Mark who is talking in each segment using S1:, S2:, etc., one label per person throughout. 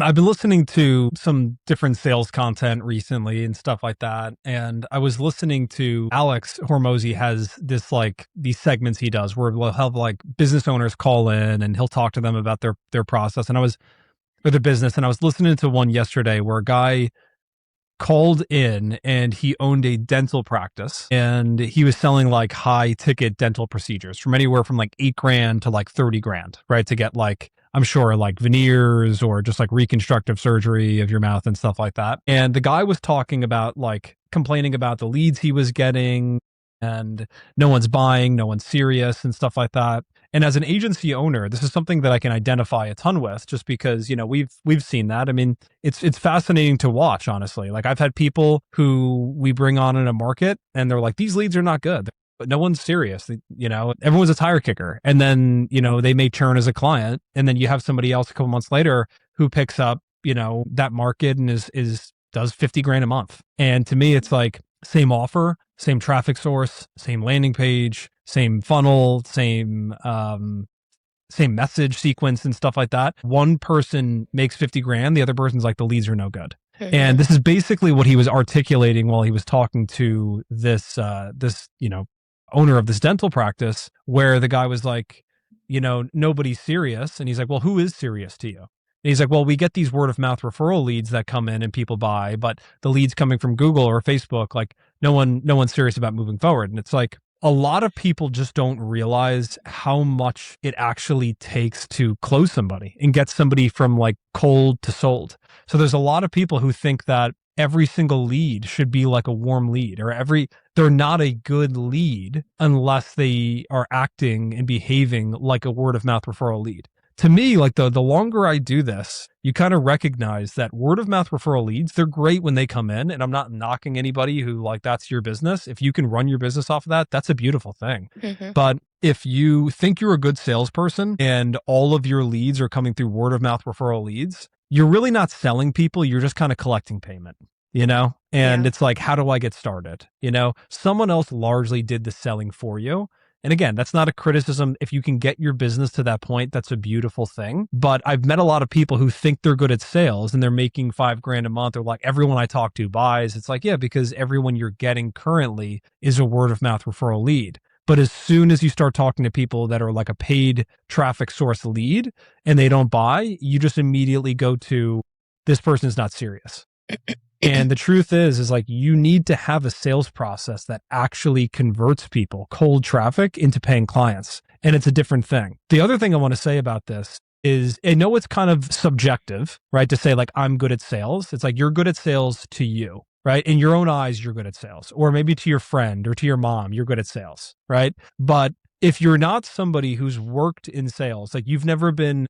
S1: I've been listening to some different sales content recently and stuff like that. And I was listening to Alex Hormozy has this like these segments he does where we'll have like business owners call in and he'll talk to them about their process. And I was for their business and I was listening to one yesterday where a guy called in and he owned a dental practice and he was selling like high ticket dental procedures from anywhere from like 8 grand to like 30 grand, right? To get like, I'm sure like veneers or just like reconstructive surgery of your mouth and stuff like that. And the guy was talking about like complaining about the leads he was getting and no one's buying, no one's serious and stuff like that. And as an agency owner, this is something that I can identify a ton with just because, we've seen that. I mean, it's fascinating to watch, honestly. Like I've had people who we bring on in a market and they're like, these leads are not good. But no one's serious. Everyone's a tire kicker. And then, they may churn as a client. And then you have somebody else a couple months later who picks up, that market and is does 50 grand a month. And to me, it's like same offer, same traffic source, same landing page, same funnel, same message sequence and stuff like that. One person makes 50 grand, the other person's like, the leads are no good. And this is basically what he was articulating while he was talking to this owner of this dental practice, where the guy was like, nobody's serious. And he's like, well, who is serious to you? And he's like, well, we get these word of mouth referral leads that come in and people buy, but the leads coming from Google or Facebook, like no one's serious about moving forward. And it's like, a lot of people just don't realize how much it actually takes to close somebody and get somebody from like cold to sold. So there's a lot of people who think that every single lead should be like a warm lead, or they're not a good lead unless they are acting and behaving like a word of mouth referral lead. To me, like the longer I do this, you kind of recognize that word of mouth referral leads, they're great when they come in. And I'm not knocking anybody who like that's your business. If you can run your business off of that, that's a beautiful thing. But if you think you're a good salesperson and all of your leads are coming through word of mouth referral leads, you're really not selling people. You're just kind of collecting payment, and it's like, how do I get started? Someone else largely did the selling for you. And again, that's not a criticism. If you can get your business to that point, that's a beautiful thing. But I've met a lot of people who think they're good at sales and they're making 5 grand a month, or like everyone I talk to buys. It's like, yeah, because everyone you're getting currently is a word of mouth referral lead. But as soon as you start talking to people that are like a paid traffic source lead and they don't buy, you just immediately go to, this person is not serious. And the truth is like, you need to have a sales process that actually converts people, cold traffic, into paying clients. And it's a different thing. The other thing I want to say about this is, I know it's kind of subjective, right? To say like, I'm good at sales. It's like, you're good at sales to you, right? In your own eyes, you're good at sales. Or maybe to your friend or to your mom, you're good at sales, right? But if you're not somebody who's worked in sales, like you've never been,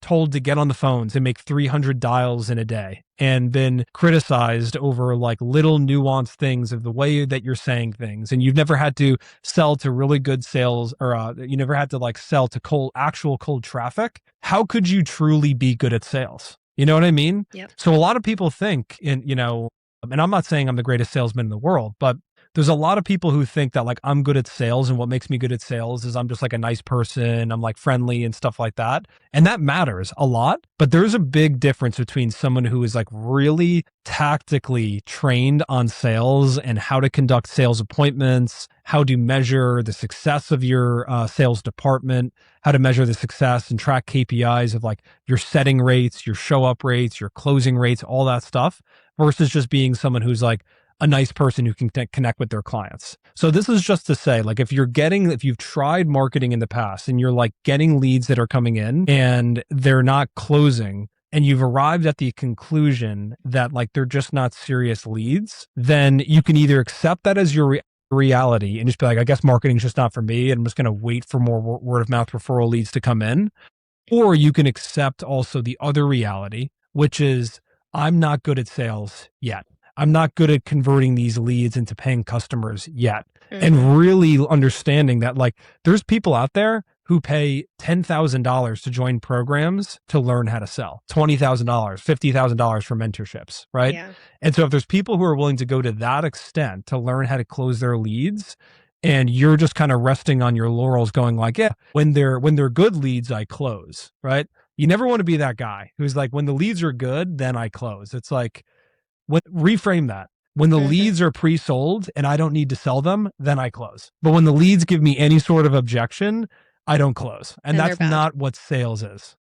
S1: told to get on the phones and make 300 dials in a day and been criticized over like little nuanced things of the way that you're saying things, and you've never had to sell to really good sales, or you never had to like sell to actual cold traffic, how could you truly be good at sales? You know what I mean?
S2: Yep.
S1: So a lot of people think, and I'm not saying I'm the greatest salesman in the world, but there's a lot of people who think that like, I'm good at sales, and what makes me good at sales is I'm just like a nice person, I'm like friendly and stuff like that. And that matters a lot, but there's a big difference between someone who is like really tactically trained on sales and how to conduct sales appointments, how to measure the success of your sales department, how to measure the success and track KPIs of like your setting rates, your show up rates, your closing rates, all that stuff, versus just being someone who's like a nice person who can connect with their clients. So this is just to say, like, if you've tried marketing in the past and you're like getting leads that are coming in and they're not closing, and you've arrived at the conclusion that like they're just not serious leads, then you can either accept that as your reality and just be like, I guess marketing's just not for me, and I'm just going to wait for more word of mouth referral leads to come in. Or you can accept also the other reality, which is, I'm not good at sales yet. I'm not good at converting these leads into paying customers yet. And really understanding that like there's people out there who pay $10,000 to join programs to learn how to sell, $20,000, $50,000 for mentorships, right?
S2: Yeah.
S1: And so if there's people who are willing to go to that extent to learn how to close their leads, and you're just kind of resting on your laurels going like, yeah, when they're good leads, I close, right? You never want to be that guy who's like, when the leads are good, then I close. It's like, reframe that. When the leads are pre-sold and I don't need to sell them, then I close. But when the leads give me any sort of objection, I don't close. And that's not what sales is.